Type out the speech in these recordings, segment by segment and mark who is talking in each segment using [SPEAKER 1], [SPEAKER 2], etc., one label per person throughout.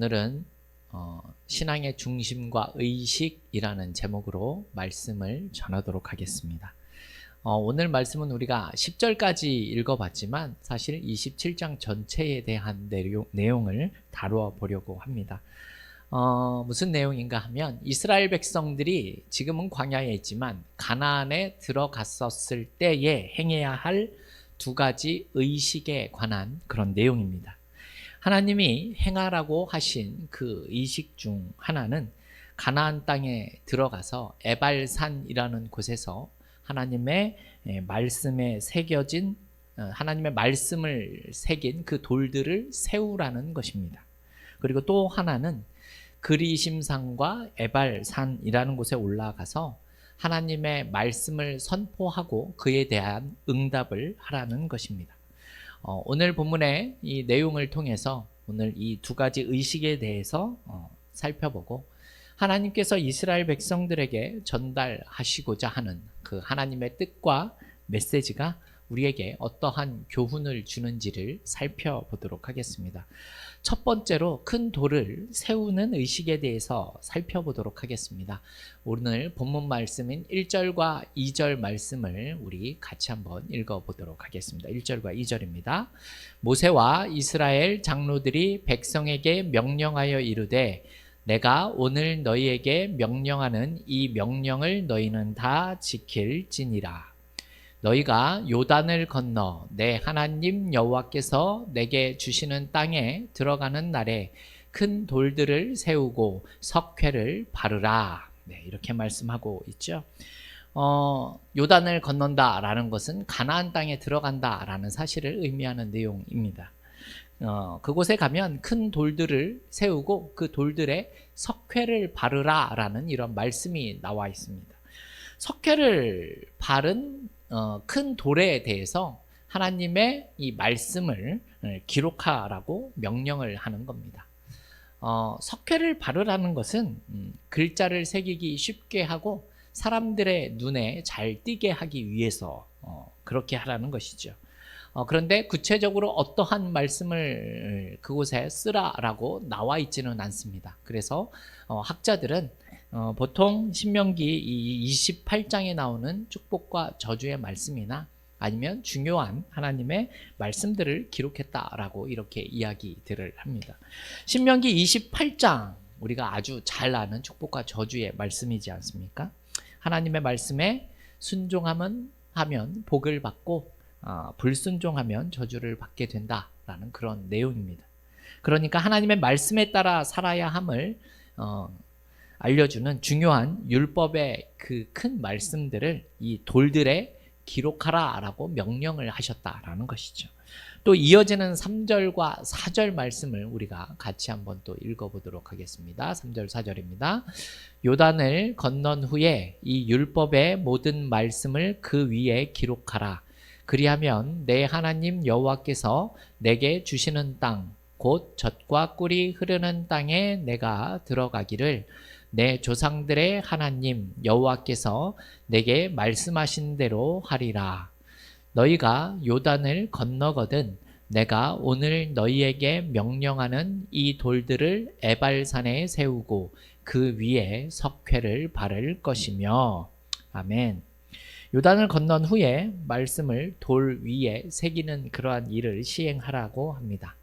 [SPEAKER 1] 오늘은 신앙의 중심과 의식이라는 제목으로 말씀을 전하도록 하겠습니다. 오늘 말씀은 우리가 10절까지 읽어봤지만 사실 27장 전체에 대한 내용을 다루어 보려고 합니다. 무슨 내용인가 하면 이스라엘 백성들이 지금은 광야에 있지만 가나안에 들어갔었을 때에 행해야 할 두 가지 의식에 관한 그런 내용입니다. 하나님이 행하라고 하신 그 의식 중 하나는 가나안 땅에 들어가서 에발산이라는 곳에서 하나님의 말씀에 새겨진 하나님의 말씀을 새긴 그 돌들을 세우라는 것입니다. 그리고 또 하나는 그리심산과 에발산이라는 곳에 올라가서 하나님의 말씀을 선포하고 그에 대한 응답을 하라는 것입니다. 오늘 본문의 이 내용을 통해서 오늘 이 두 가지 의식에 대해서 살펴보고 하나님께서 이스라엘 백성들에게 전달하시고자 하는 그 하나님의 뜻과 메시지가 우리에게 어떠한 교훈을 주는지를 살펴보도록 하겠습니다. 첫 번째로 큰 돌을 세우는 의식에 대해서 살펴보도록 하겠습니다. 오늘 본문 말씀인 1절과 2절 말씀을 우리 같이 한번 읽어보도록 하겠습니다. 1절과 2절입니다. 모세와 이스라엘 장로들이 백성에게 명령하여 이르되 내가 오늘 너희에게 명령하는 이 명령을 너희는 다 지킬지니라. 너희가 요단을 건너 내 하나님 여호와께서 내게 주시는 땅에 들어가는 날에 큰 돌들을 세우고 석회를 바르라. 이렇게 말씀하고 있죠. 요단을 건넌다라는 것은 가나안 땅에 들어간다라는 사실을 의미하는 내용입니다. 그곳에 가면 큰 돌들을 세우고 그 돌들에 석회를 바르라라는 이런 말씀이 나와 있습니다. 석회를 바른 큰 돌에 대해서 하나님의 이 말씀을 기록하라고 명령을 하는 겁니다. 석회를 바르라는 것은 글자를 새기기 쉽게 하고 사람들의 눈에 잘 띄게 하기 위해서 그렇게 하라는 것이죠. 그런데 구체적으로 어떠한 말씀을 그곳에 쓰라라고 나와 있지는 않습니다. 그래서 학자들은 보통 신명기 28장에 나오는 축복과 저주의 말씀이나 아니면 중요한 하나님의 말씀들을 기록했다라고 이렇게 이야기들을 합니다. 신명기 28장 우리가 아주 잘 아는 축복과 저주의 말씀이지 않습니까? 하나님의 말씀에 순종하면 복을 받고 불순종하면 저주를 받게 된다라는 그런 내용입니다. 그러니까 하나님의 말씀에 따라 살아야 함을 알려주는 중요한 율법의 그 큰 말씀들을 이 돌들에 기록하라라고 명령을 하셨다라는 것이죠. 또 이어지는 3절과 4절 말씀을 우리가 같이 한번 또 읽어보도록 하겠습니다. 3절 4절입니다. 요단을 건넌 후에 이 율법의 모든 말씀을 그 위에 기록하라. 그리하면 내 하나님 여호와께서 내게 주시는 땅 곧 젖과 꿀이 흐르는 땅에 내가 들어가기를 내 조상들의 하나님 여호와께서 내게 말씀하신 대로 하리라. 너희가 요단을 건너거든 내가 오늘 너희에게 명령하는 이 돌들을 에발산에 세우고 그 위에 석회를 바를 것이며. 아멘. 요단을 건넌 후에 말씀을 돌 위에 새기는 그러한 일을 시행하라고 합니다.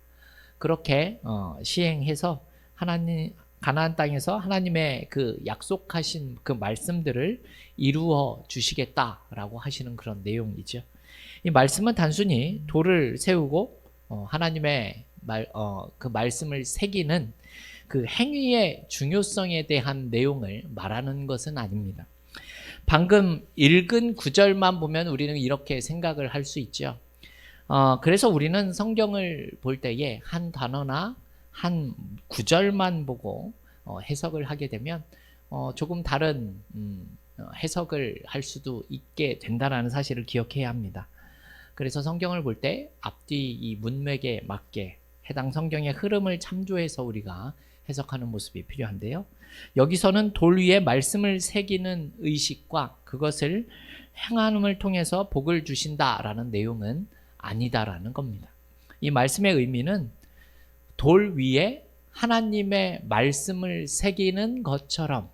[SPEAKER 1] 그렇게 시행해서 가나안 땅에서 하나님의 그 약속하신 그 말씀들을 이루어 주시겠다라고 하시는 그런 내용이죠. 이 말씀은 단순히 돌을 세우고 하나님의 그 말씀을 새기는 그 행위의 중요성에 대한 내용을 말하는 것은 아닙니다. 방금 읽은 구절만 보면 우리는 이렇게 생각을 할 수 있죠. 그래서 우리는 성경을 볼 때에 한 단어나 한 구절만 보고 해석을 하게 되면 조금 다른 해석을 할 수도 있게 된다는 사실을 기억해야 합니다. 그래서 성경을 볼 때 앞뒤 이 문맥에 맞게 해당 성경의 흐름을 참조해서 우리가 해석하는 모습이 필요한데요. 여기서는 돌 위에 말씀을 새기는 의식과 그것을 행함을 통해서 복을 주신다라는 내용은 아니다라는 겁니다. 이 말씀의 의미는 돌 위에 하나님의 말씀을 새기는 것처럼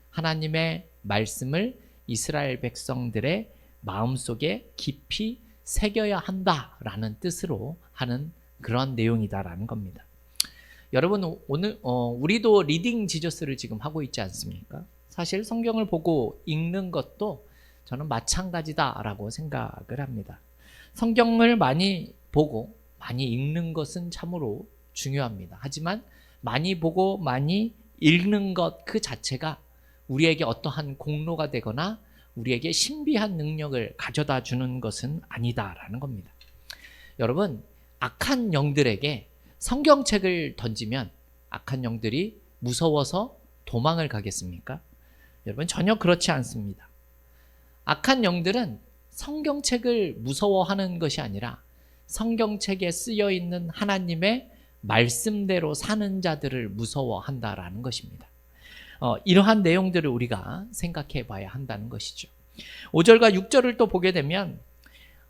[SPEAKER 1] 하나님의 말씀을 이스라엘 백성들의 마음속에 깊이 새겨야 한다라는 뜻으로 하는 그런 내용이다라는 겁니다. 여러분, 오늘 우리도 리딩 지저스를 지금 하고 있지 않습니까? 사실 성경을 보고 읽는 것도 저는 마찬가지다라고 생각을 합니다. 성경을 많이 보고 많이 읽는 것은 참으로 중요합니다. 하지만 많이 보고 많이 읽는 것 그 자체가 우리에게 어떠한 공로가 되거나 우리에게 신비한 능력을 가져다 주는 것은 아니다라는 겁니다. 여러분, 악한 영들에게 성경책을 던지면 악한 영들이 무서워서 도망을 가겠습니까? 여러분, 전혀 그렇지 않습니다. 악한 영들은 성경책을 무서워하는 것이 아니라 성경책에 쓰여 있는 하나님의 말씀대로 사는 자들을 무서워한다라는 것입니다. 이러한 내용들을 우리가 생각해 봐야 한다는 것이죠. 5절과 6절을 또 보게 되면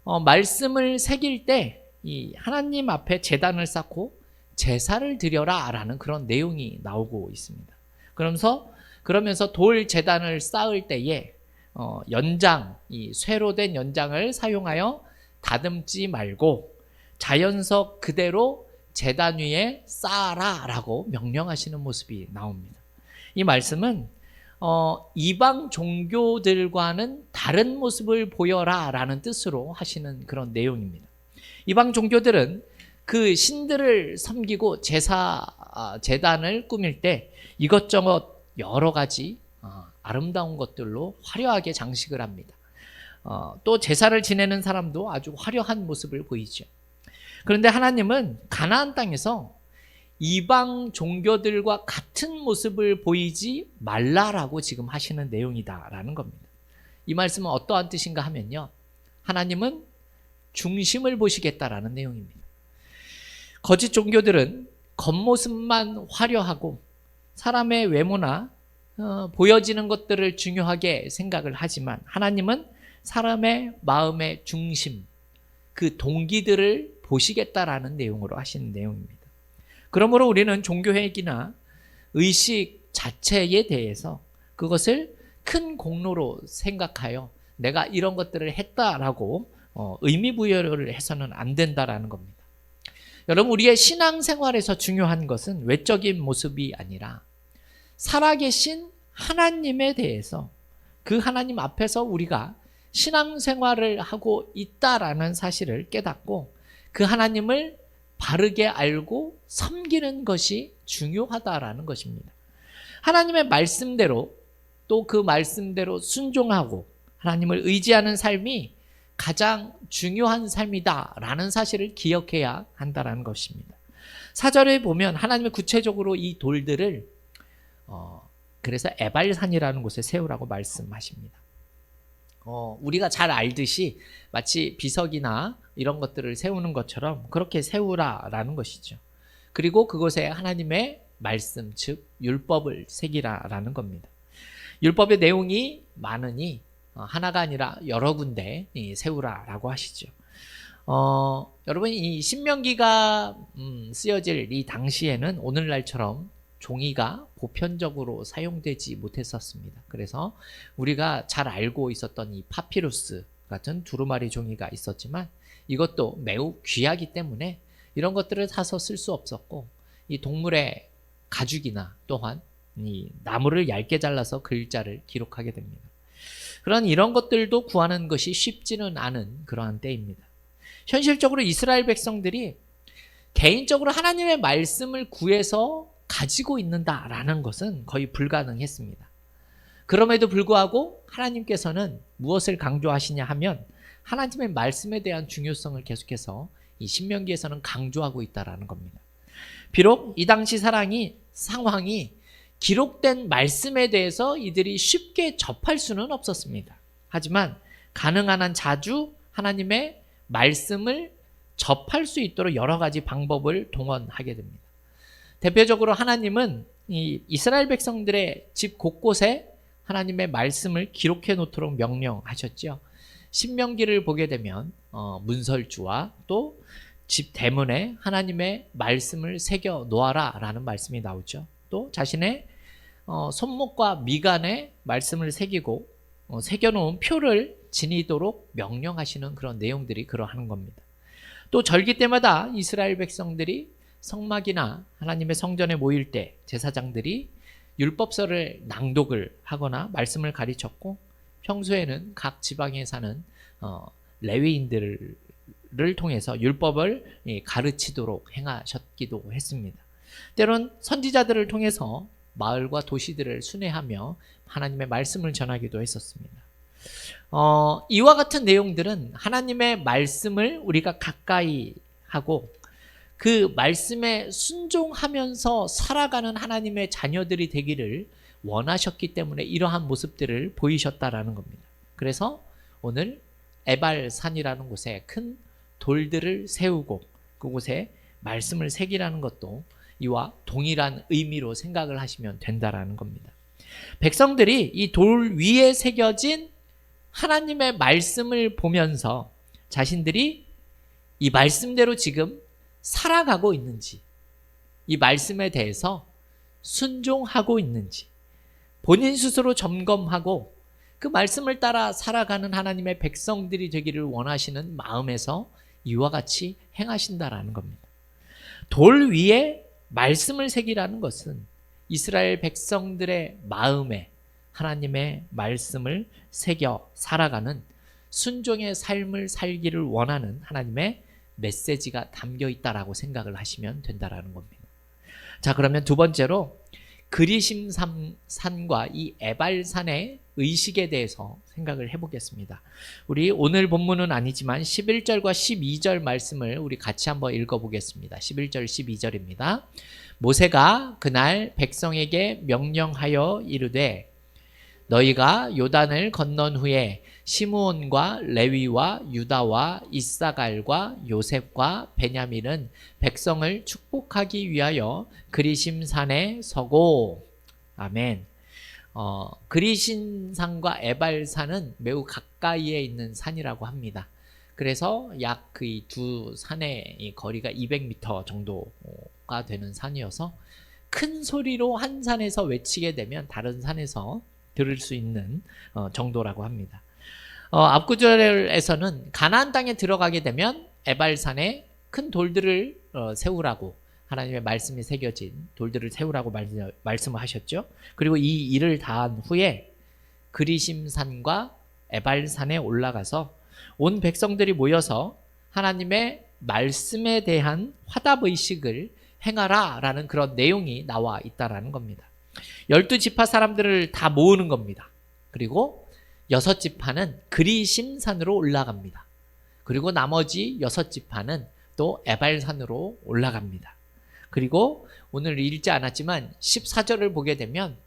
[SPEAKER 1] 말씀을 새길 때 이 하나님 앞에 제단을 쌓고 제사를 드려라 라는 그런 내용이 나오고 있습니다. 그러면서 돌 제단을 쌓을 때에 연장, 이 쇠로 된 연장을 사용하여 다듬지 말고 자연석 그대로 제단 위에 쌓아라 라고 명령하시는 모습이 나옵니다. 이 말씀은 이방 종교들과는 다른 모습을 보여라 라는 뜻으로 하시는 그런 내용입니다. 이방 종교들은 그 신들을 섬기고 제단을 꾸밀 때 이것저것 여러 가지 아름다운 것들로 화려하게 장식을 합니다. 또 제사를 지내는 사람도 아주 화려한 모습을 보이죠. 그런데 하나님은 가나안 땅에서 이방 종교들과 같은 모습을 보이지 말라라고 지금 하시는 내용이다라는 겁니다. 이 말씀은 어떠한 뜻인가 하면요, 하나님은 중심을 보시겠다라는 내용입니다. 거짓 종교들은 겉모습만 화려하고 사람의 외모나 보여지는 것들을 중요하게 생각을 하지만 하나님은 사람의 마음의 중심, 그 동기들을 보시겠다라는 내용으로 하시는 내용입니다. 그러므로 우리는 종교행위나 의식 자체에 대해서 그것을 큰 공로로 생각하여 내가 이런 것들을 했다라고 의미부여를 해서는 안 된다라는 겁니다. 여러분, 우리의 신앙생활에서 중요한 것은 외적인 모습이 아니라 살아계신 하나님에 대해서 그 하나님 앞에서 우리가 신앙생활을 하고 있다라는 사실을 깨닫고 그 하나님을 바르게 알고 섬기는 것이 중요하다라는 것입니다. 하나님의 말씀대로 또 그 말씀대로 순종하고 하나님을 의지하는 삶이 가장 중요한 삶이다라는 사실을 기억해야 한다는 것입니다. 4절에 보면 하나님이 구체적으로 이 돌들을 그래서 에발산이라는 곳에 세우라고 말씀하십니다. 우리가 잘 알듯이 마치 비석이나 이런 것들을 세우는 것처럼 그렇게 세우라라는 것이죠. 그리고 그곳에 하나님의 말씀, 즉 율법을 새기라라는 겁니다. 율법의 내용이 많으니 하나가 아니라 여러 군데 세우라라고 하시죠. 여러분, 이 신명기가 쓰여질 이 당시에는 오늘날처럼 종이가 보편적으로 사용되지 못했었습니다. 그래서 우리가 잘 알고 있었던 이 파피루스 같은 두루마리 종이가 있었지만 이것도 매우 귀하기 때문에 이런 것들을 사서 쓸 수 없었고 이 동물의 가죽이나 또한 이 나무를 얇게 잘라서 글자를 기록하게 됩니다. 그런 이런 것들도 구하는 것이 쉽지는 않은 그러한 때입니다. 현실적으로 이스라엘 백성들이 개인적으로 하나님의 말씀을 구해서 가지고 있는다라는 것은 거의 불가능했습니다. 그럼에도 불구하고 하나님께서는 무엇을 강조하시냐 하면 하나님의 말씀에 대한 중요성을 계속해서 이 신명기에서는 강조하고 있다라는 겁니다. 비록 이 당시 상황이 기록된 말씀에 대해서 이들이 쉽게 접할 수는 없었습니다. 하지만 가능한 한 자주 하나님의 말씀을 접할 수 있도록 여러 가지 방법을 동원하게 됩니다. 대표적으로 하나님은 이 이스라엘 백성들의 집 곳곳에 하나님의 말씀을 기록해 놓도록 명령하셨죠. 신명기를 보게 되면 문설주와 또 집 대문에 하나님의 말씀을 새겨 놓아라 라는 말씀이 나오죠. 또 자신의 손목과 미간에 말씀을 새기고 새겨놓은 표를 지니도록 명령하시는 그런 내용들이 그러하는 겁니다. 또 절기 때마다 이스라엘 백성들이 성막이나 하나님의 성전에 모일 때 제사장들이 율법서를 낭독을 하거나 말씀을 가르쳤고, 평소에는 각 지방에 사는 레위인들을 통해서 율법을 가르치도록 행하셨기도 했습니다. 때론 선지자들을 통해서 마을과 도시들을 순회하며 하나님의 말씀을 전하기도 했었습니다. 이와 같은 내용들은 하나님의 말씀을 우리가 가까이 하고 그 말씀에 순종하면서 살아가는 하나님의 자녀들이 되기를 원하셨기 때문에 이러한 모습들을 보이셨다라는 겁니다. 그래서 오늘 에발산이라는 곳에 큰 돌들을 세우고 그곳에 말씀을 새기라는 것도 이와 동일한 의미로 생각을 하시면 된다라는 겁니다. 백성들이 이 돌 위에 새겨진 하나님의 말씀을 보면서 자신들이 이 말씀대로 지금 살아가고 있는지, 이 말씀에 대해서 순종하고 있는지 본인 스스로 점검하고 그 말씀을 따라 살아가는 하나님의 백성들이 되기를 원하시는 마음에서 이와 같이 행하신다라는 겁니다. 돌 위에 말씀을 새기라는 것은 이스라엘 백성들의 마음에 하나님의 말씀을 새겨 살아가는 순종의 삶을 살기를 원하는 하나님의 메시지가 담겨 있다라고 생각을 하시면 된다라는 겁니다. 자, 그러면 두 번째로 그리심산과 이 에발산의 의식에 대해서 생각을 해보겠습니다. 우리 오늘 본문은 아니지만 11절과 12절 말씀을 우리 같이 한번 읽어보겠습니다. 11절 12절입니다. 모세가 그날 백성에게 명령하여 이르되 너희가 요단을 건넌 후에 시므온과 레위와 유다와 이사갈과 요셉과 베냐민은 백성을 축복하기 위하여 그리심산에 서고. 아멘. 그리심산과 에발산은 매우 가까이에 있는 산이라고 합니다. 그래서 약 그 이 두 산의 거리가 200m 정도가 되는 산이어서 큰 소리로 한 산에서 외치게 되면 다른 산에서 들을 수 있는 정도라고 합니다. 앞구절에서는 가나안 땅에 들어가게 되면 에발산에 큰 돌들을 세우라고, 하나님의 말씀이 새겨진 돌들을 세우라고 말씀을 하셨죠. 그리고 이 일을 다한 후에 그리심산과 에발산에 올라가서 온 백성들이 모여서 하나님의 말씀에 대한 화답의식을 행하라 라는 그런 내용이 나와 있다라는 겁니다. 12지파 사람들을 다 모으는 겁니다. 그리고 6지파는 그리심산으로 올라갑니다. 그리고 나머지 6지파는 또 에발산으로 올라갑니다. 그리고 오늘 읽지 않았지만 14절을 보게 되면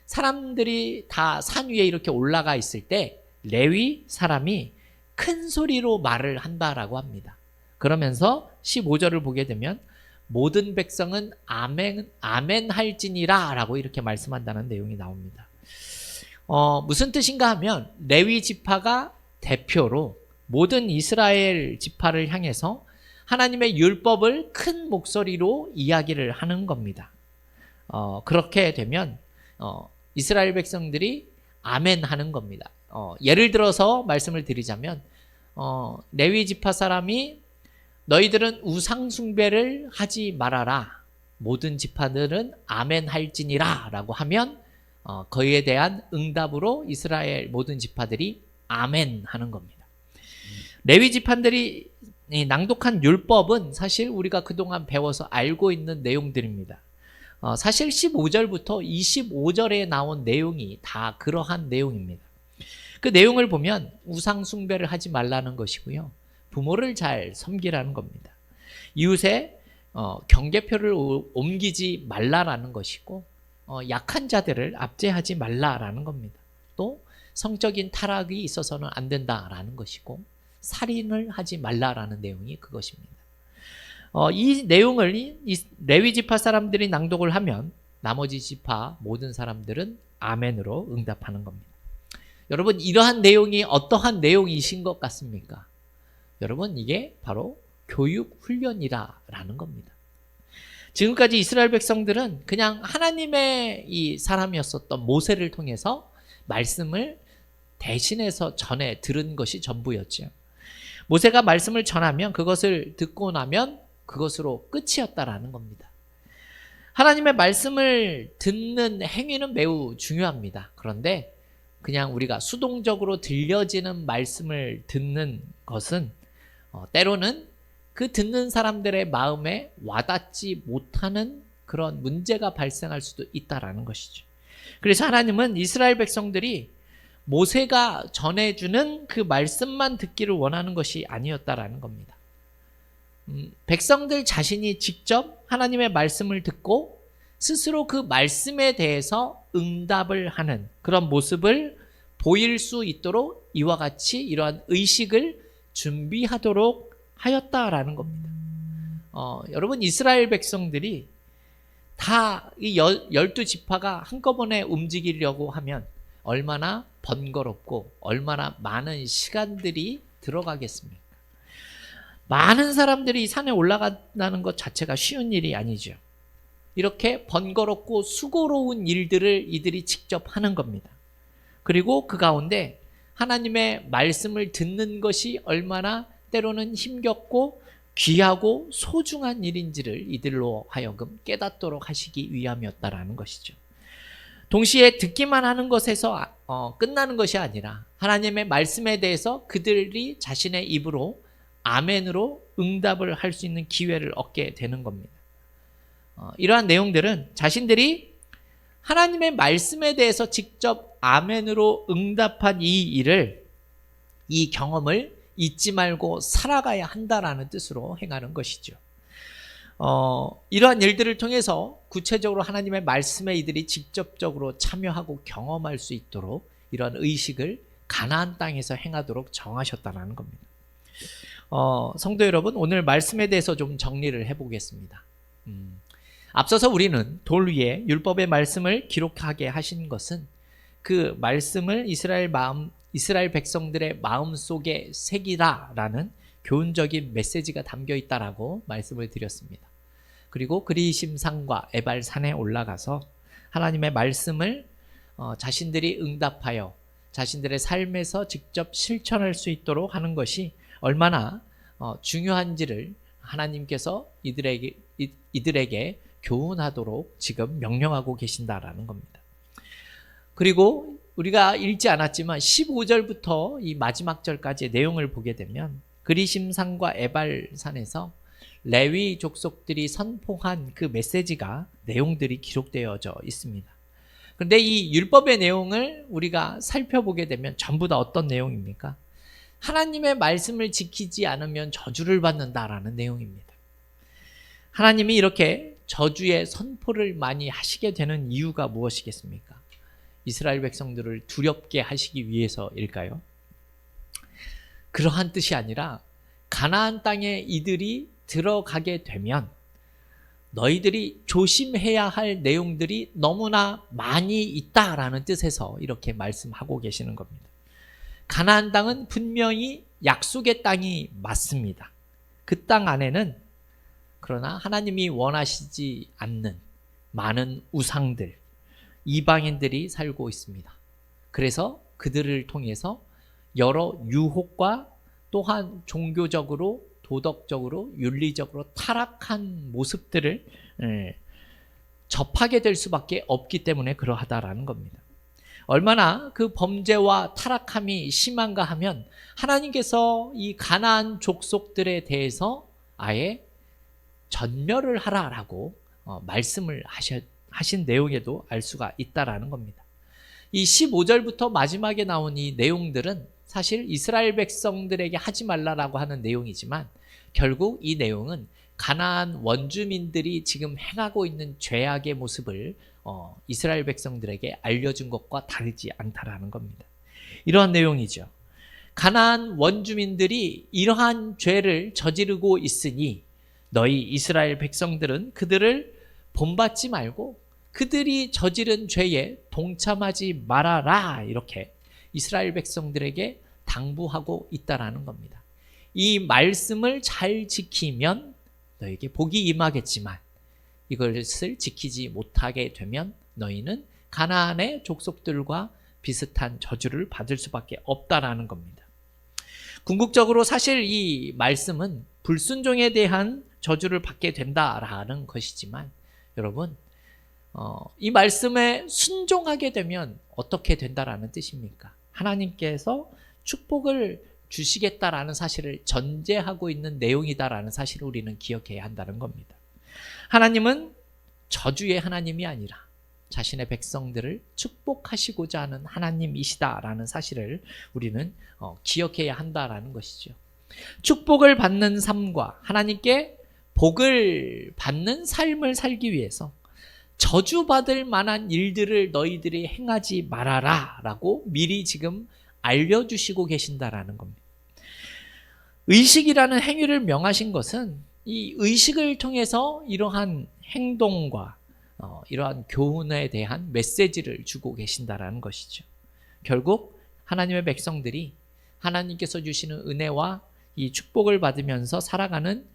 [SPEAKER 1] 사람들이 다 산 위에 이렇게 올라가 있을 때 레위 사람이 큰 소리로 말을 한다라고 합니다. 그러면서 15절을 보게 되면 모든 백성은 아멘, 아멘 할지니라 라고 이렇게 말씀한다는 내용이 나옵니다. 무슨 뜻인가 하면 레위 지파가 대표로 모든 이스라엘 지파를 향해서 하나님의 율법을 큰 목소리로 이야기를 하는 겁니다. 그렇게 되면 이스라엘 백성들이 아멘 하는 겁니다. 예를 들어서 말씀을 드리자면 레위 지파 사람이 너희들은 우상 숭배를 하지 말아라. 모든 지파들은 아멘 할지니라 라고 하면 그에 대한 응답으로 이스라엘 모든 지파들이 아멘 하는 겁니다. 레위 지파들이 낭독한 율법은 사실 우리가 그동안 배워서 알고 있는 내용들입니다. 사실 15절부터 25절에 나온 내용이 다 그러한 내용입니다. 그 내용을 보면 우상 숭배를 하지 말라는 것이고요. 부모를 잘 섬기라는 겁니다. 이웃의 경계표를 옮기지 말라라는 것이고 약한 자들을 압제하지 말라라는 겁니다. 또 성적인 타락이 있어서는 안 된다라는 것이고 살인을 하지 말라라는 내용이 그것입니다. 이 내용을 레위 지파 사람들이 낭독을 하면 나머지 지파 모든 사람들은 아멘으로 응답하는 겁니다. 여러분, 이러한 내용이 어떠한 내용이신 것 같습니까? 여러분, 이게 바로 교육 훈련이라는 겁니다. 지금까지 이스라엘 백성들은 그냥 하나님의 이 사람이었었던 모세를 통해서 말씀을 대신해서 전해 들은 것이 전부였죠. 모세가 말씀을 전하면 그것을 듣고 나면 그것으로 끝이었다라는 겁니다. 하나님의 말씀을 듣는 행위는 매우 중요합니다. 그런데 그냥 우리가 수동적으로 들려지는 말씀을 듣는 것은 때로는 그 듣는 사람들의 마음에 와닿지 못하는 그런 문제가 발생할 수도 있다라는 것이죠. 그래서 하나님은 이스라엘 백성들이 모세가 전해주는 그 말씀만 듣기를 원하는 것이 아니었다라는 겁니다. 백성들 자신이 직접 하나님의 말씀을 듣고 스스로 그 말씀에 대해서 응답을 하는 그런 모습을 보일 수 있도록 이와 같이 이러한 의식을 준비하도록 하였다라는 겁니다. 여러분, 이스라엘 백성들이 다 이 12지파가 한꺼번에 움직이려고 하면 얼마나 번거롭고 얼마나 많은 시간들이 들어가겠습니까? 많은 사람들이 산에 올라간다는 것 자체가 쉬운 일이 아니죠. 이렇게 번거롭고 수고로운 일들을 이들이 직접 하는 겁니다. 그리고 그 가운데 하나님의 말씀을 듣는 것이 얼마나 때로는 힘겹고 귀하고 소중한 일인지를 이들로 하여금 깨닫도록 하시기 위함이었다라는 것이죠. 동시에 듣기만 하는 것에서 끝나는 것이 아니라 하나님의 말씀에 대해서 그들이 자신의 입으로 아멘으로 응답을 할 수 있는 기회를 얻게 되는 겁니다. 이러한 내용들은 자신들이 하나님의 말씀에 대해서 직접 아멘으로 응답한 이 경험을 잊지 말고 살아가야 한다라는 뜻으로 행하는 것이죠. 이러한 일들을 통해서 구체적으로 하나님의 말씀에 이들이 직접적으로 참여하고 경험할 수 있도록 이러한 의식을 가나안 땅에서 행하도록 정하셨다는 겁니다. 성도 여러분, 오늘 말씀에 대해서 좀 정리를 해보겠습니다. 앞서서 우리는 돌 위에 율법의 말씀을 기록하게 하신 것은 그 말씀을 이스라엘 백성들의 마음속에 새기라라는 교훈적인 메시지가 담겨 있다라고 말씀을 드렸습니다. 그리고 그리심산과 에발산에 올라가서 하나님의 말씀을 자신들이 응답하여 자신들의 삶에서 직접 실천할 수 있도록 하는 것이 얼마나 중요한지를 하나님께서 이들에게 교훈하도록 지금 명령하고 계신다라는 겁니다. 그리고 우리가 읽지 않았지만 15절부터 이 마지막 절까지의 내용을 보게 되면 그리심산과 에발산에서 레위 족속들이 선포한 그 메시지가 내용들이 기록되어져 있습니다. 그런데 이 율법의 내용을 우리가 살펴보게 되면 전부 다 어떤 내용입니까? 하나님의 말씀을 지키지 않으면 저주를 받는다라는 내용입니다. 하나님이 이렇게 저주의 선포를 많이 하시게 되는 이유가 무엇이겠습니까? 이스라엘 백성들을 두렵게 하시기 위해서일까요? 그러한 뜻이 아니라 가나안 땅에 이들이 들어가게 되면 너희들이 조심해야 할 내용들이 너무나 많이 있다라는 뜻에서 이렇게 말씀하고 계시는 겁니다. 가나안 땅은 분명히 약속의 땅이 맞습니다. 그 땅 안에는 그러나 하나님이 원하시지 않는 많은 우상들, 이방인들이 살고 있습니다. 그래서 그들을 통해서 여러 유혹과 또한 종교적으로, 도덕적으로, 윤리적으로 타락한 모습들을 접하게 될 수밖에 없기 때문에 그러하다라는 겁니다. 얼마나 그 범죄와 타락함이 심한가 하면 하나님께서 이 가나안 족속들에 대해서 아예 전멸을 하라라고 말씀을 하신 내용에도 알 수가 있다라는 겁니다. 이 15절부터 마지막에 나온 이 내용들은 사실 이스라엘 백성들에게 하지 말라라고 하는 내용이지만 결국 이 내용은 가나안 원주민들이 지금 행하고 있는 죄악의 모습을 이스라엘 백성들에게 알려준 것과 다르지 않다라는 겁니다. 이러한 내용이죠. 가나안 원주민들이 이러한 죄를 저지르고 있으니 너희 이스라엘 백성들은 그들을 본받지 말고 그들이 저지른 죄에 동참하지 말아라, 이렇게 이스라엘 백성들에게 당부하고 있다라는 겁니다. 이 말씀을 잘 지키면 너에게 복이 임하겠지만 이것을 지키지 못하게 되면 너희는 가나안의 족속들과 비슷한 저주를 받을 수밖에 없다라는 겁니다. 궁극적으로 사실 이 말씀은 불순종에 대한 저주를 받게 된다라는 것이지만 여러분, 이 말씀에 순종하게 되면 어떻게 된다라는 뜻입니까? 하나님께서 축복을 주시겠다라는 사실을 전제하고 있는 내용이다라는 사실을 우리는 기억해야 한다는 겁니다. 하나님은 저주의 하나님이 아니라 자신의 백성들을 축복하시고자 하는 하나님이시다라는 사실을 우리는 기억해야 한다라는 것이죠. 축복을 받는 삶과 하나님께 복을 받는 삶을 살기 위해서 저주받을 만한 일들을 너희들이 행하지 말아라 라고 미리 지금 알려주시고 계신다라는 겁니다. 의식이라는 행위를 명하신 것은 이 의식을 통해서 이러한 행동과 이러한 교훈에 대한 메시지를 주고 계신다라는 것이죠. 결국 하나님의 백성들이 하나님께서 주시는 은혜와 이 축복을 받으면서 살아가는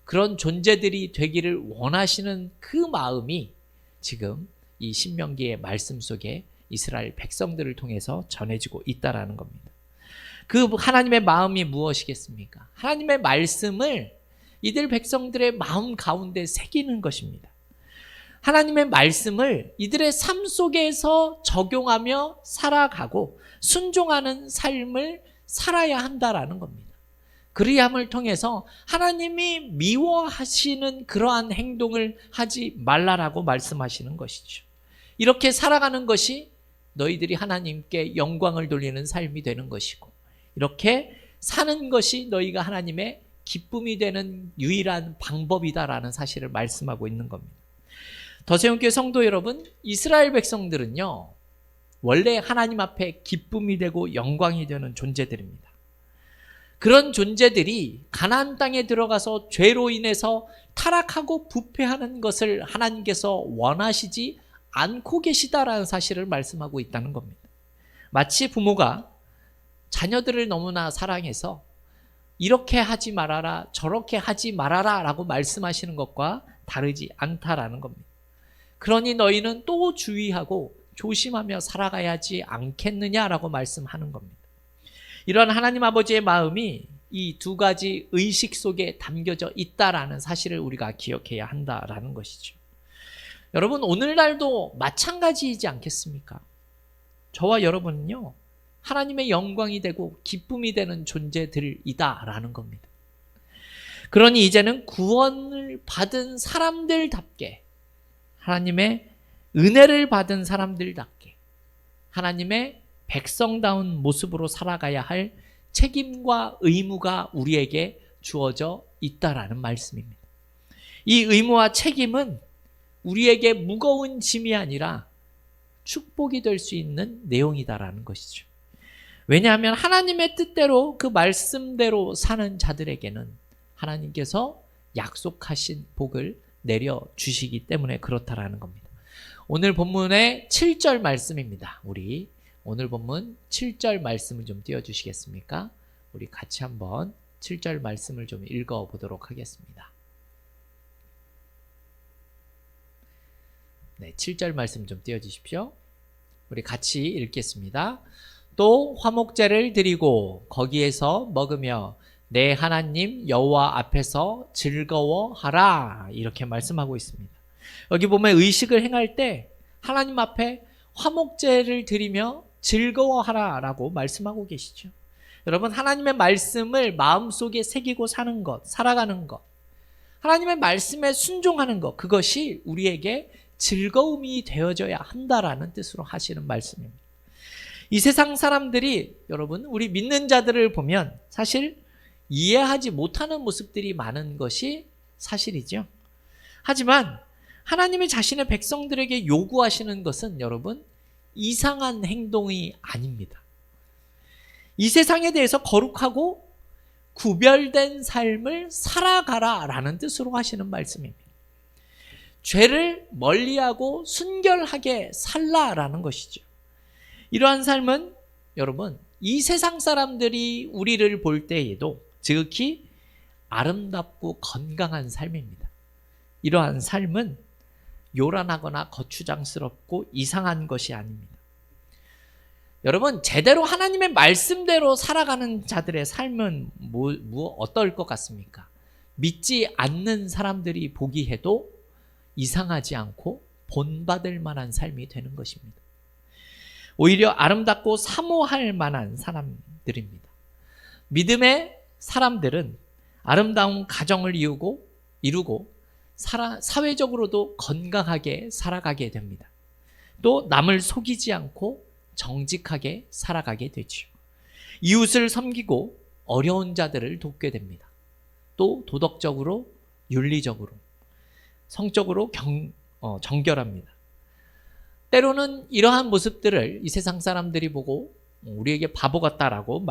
[SPEAKER 1] 그런 존재들이 되기를 원하시는 그 마음이 지금 이 신명기의 말씀 속에 이스라엘 백성들을 통해서 전해지고 있다라는 겁니다. 그 하나님의 마음이 무엇이겠습니까? 하나님의 말씀을 이들 백성들의 마음 가운데 새기는 것입니다. 하나님의 말씀을 이들의 삶 속에서 적용하며 살아가고 순종하는 삶을 살아야 한다라는 겁니다. 그리함을 통해서 하나님이 미워하시는 그러한 행동을 하지 말라라고 말씀하시는 것이죠. 이렇게 살아가는 것이 너희들이 하나님께 영광을 돌리는 삶이 되는 것이고, 이렇게 사는 것이 너희가 하나님의 기쁨이 되는 유일한 방법이다라는 사실을 말씀하고 있는 겁니다. 더세움교회 성도 여러분, 이스라엘 백성들은요, 원래 하나님 앞에 기쁨이 되고 영광이 되는 존재들입니다. 그런 존재들이 가나안 땅에 들어가서 죄로 인해서 타락하고 부패하는 것을 하나님께서 원하시지 않고 계시다라는 사실을 말씀하고 있다는 겁니다. 마치 부모가 자녀들을 너무나 사랑해서 이렇게 하지 말아라, 저렇게 하지 말아라 라고 말씀하시는 것과 다르지 않다라는 겁니다. 그러니 너희는 또 주의하고 조심하며 살아가야 하지 않겠느냐라고 말씀하는 겁니다. 이런 하나님 아버지의 마음이 이 두 가지 의식 속에 담겨져 있다라는 사실을 우리가 기억해야 한다라는 것이죠. 여러분, 오늘날도 마찬가지이지 않겠습니까? 저와 여러분은요, 하나님의 영광이 되고 기쁨이 되는 존재들이다라는 겁니다. 그러니 이제는 구원을 받은 사람들답게, 하나님의 은혜를 받은 사람들답게 하나님의 백성다운 모습으로 살아가야 할 책임과 의무가 우리에게 주어져 있다라는 말씀입니다. 이 의무와 책임은 우리에게 무거운 짐이 아니라 축복이 될 수 있는 내용이다라는 것이죠. 왜냐하면 하나님의 뜻대로 그 말씀대로 사는 자들에게는 하나님께서 약속하신 복을 내려주시기 때문에 그렇다라는 겁니다. 오늘 본문의 7절 말씀입니다. 우리 오늘 본문 7절 말씀을 좀 띄워주시겠습니까? 우리 같이 한번 7절 말씀을 좀 읽어보도록 하겠습니다. 네, 7절 말씀 좀 띄워주십시오. 우리 같이 읽겠습니다. 또 화목제를 드리고 거기에서 먹으며 내 하나님 여호와 앞에서 즐거워하라, 이렇게 말씀하고 있습니다. 여기 보면 의식을 행할 때 하나님 앞에 화목제를 드리며 즐거워하라 라고 말씀하고 계시죠. 여러분, 하나님의 말씀을 마음속에 새기고 사는 것, 살아가는 것, 하나님의 말씀에 순종하는 것, 그것이 우리에게 즐거움이 되어져야 한다라는 뜻으로 하시는 말씀입니다. 이 세상 사람들이, 여러분, 우리 믿는 자들을 보면 사실 이해하지 못하는 모습들이 많은 것이 사실이죠. 하지만 하나님이 자신의 백성들에게 요구하시는 것은 여러분, 이상한 행동이 아닙니다. 이 세상에 대해서 거룩하고 구별된 삶을 살아가라 라는 뜻으로 하시는 말씀입니다. 죄를 멀리하고 순결하게 살라라는 것이죠. 이러한 삶은 여러분, 이 세상 사람들이 우리를 볼 때에도 지극히 아름답고 건강한 삶입니다. 이러한 삶은 요란하거나 거추장스럽고 이상한 것이 아닙니다. 여러분, 제대로 하나님의 말씀대로 살아가는 자들의 삶은 어떨 것 같습니까? 믿지 않는 사람들이 보기에도 이상하지 않고 본받을 만한 삶이 되는 것입니다. 오히려 아름답고 사모할 만한 사람들입니다. 믿음의 사람들은 아름다운 가정을 이루고 사회적으로도 건강하게 살아가게 됩니다. 또 남을 속이지 않고 정직하게 살아가게 되죠. 이웃을 섬기고 어려운 자들을 돕게 됩니다. 또 도덕적으로, 윤리적으로, 성적으로 정결합니다. 때로는 이러한 모습들을 이 세상 사람들이 보고 우리에게 바보 같다라고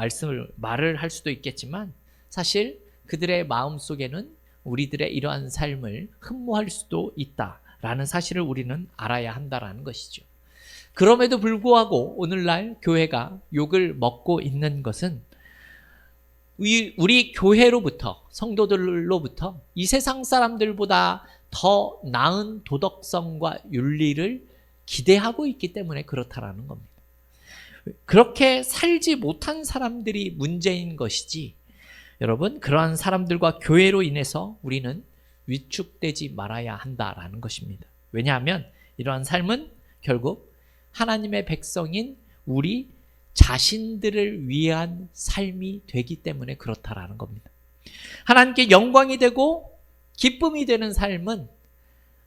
[SPEAKER 1] 말을 할 수도 있겠지만, 사실 그들의 마음속에는 우리들의 이러한 삶을 흠모할 수도 있다라는 사실을 우리는 알아야 한다라는 것이죠. 그럼에도 불구하고 오늘날 교회가 욕을 먹고 있는 것은 우리 교회로부터, 성도들로부터 이 세상 사람들보다 더 나은 도덕성과 윤리를 기대하고 있기 때문에 그렇다라는 겁니다. 그렇게 살지 못한 사람들이 문제인 것이지, 여러분, 그러한 사람들과 교회로 인해서 우리는 위축되지 말아야 한다라는 것입니다. 왜냐하면 이러한 삶은 결국 하나님의 백성인 우리 자신들을 위한 삶이 되기 때문에 그렇다라는 겁니다. 하나님께 영광이 되고 기쁨이 되는 삶은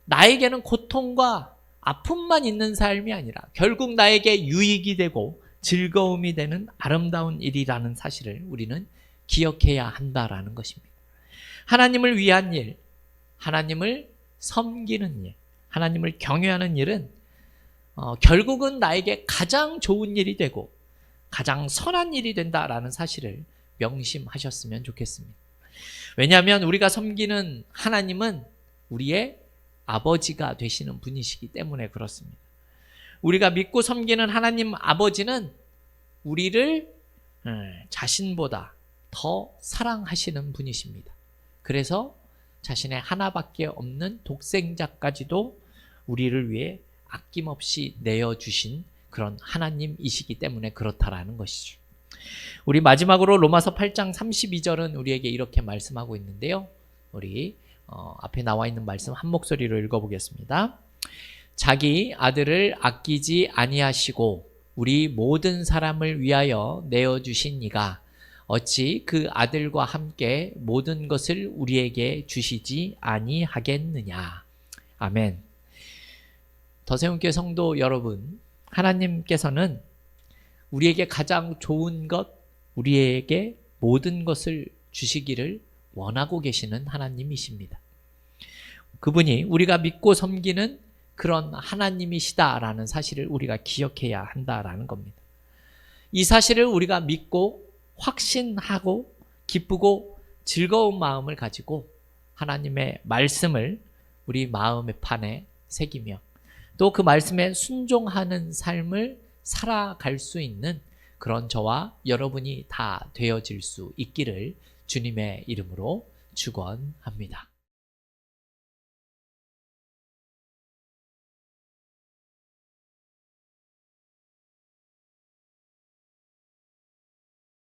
[SPEAKER 1] 나에게는 고통과 아픔만 있는 삶이 아니라 결국 나에게 유익이 되고 즐거움이 되는 아름다운 일이라는 사실을 우리는 기억해야 한다라는 것입니다. 하나님을 위한 일, 하나님을 섬기는 일, 하나님을 경외하는 일은 결국은 나에게 가장 좋은 일이 되고 가장 선한 일이 된다라는 사실을 명심하셨으면 좋겠습니다. 왜냐하면 우리가 섬기는 하나님은 우리의 아버지가 되시는 분이시기 때문에 그렇습니다. 우리가 믿고 섬기는 하나님 아버지는 우리를 자신보다 더 사랑하시는 분이십니다. 그래서 자신의 하나밖에 없는 독생자까지도 우리를 위해 아낌없이 내어주신 그런 하나님이시기 때문에 그렇다라는 것이죠. 우리 마지막으로 로마서 8장 32절은 우리에게 이렇게 말씀하고 있는데요. 우리 앞에 나와 있는 말씀 한 목소리로 읽어보겠습니다. 자기 아들을 아끼지 아니하시고 우리 모든 사람을 위하여 내어주신 이가 어찌 그 아들과 함께 모든 것을 우리에게 주시지 아니하겠느냐. 아멘. 더세움교회 성도 여러분, 하나님께서는 우리에게 가장 좋은 것, 우리에게 모든 것을 주시기를 원하고 계시는 하나님이십니다. 그분이 우리가 믿고 섬기는 그런 하나님이시다라는 사실을 우리가 기억해야 한다라는 겁니다. 이 사실을 우리가 믿고 확신하고 기쁘고 즐거운 마음을 가지고 하나님의 말씀을 우리 마음의 판에 새기며 또 그 말씀에 순종하는 삶을 살아갈 수 있는 그런 저와 여러분이 다 되어질 수 있기를 주님의 이름으로 축원합니다.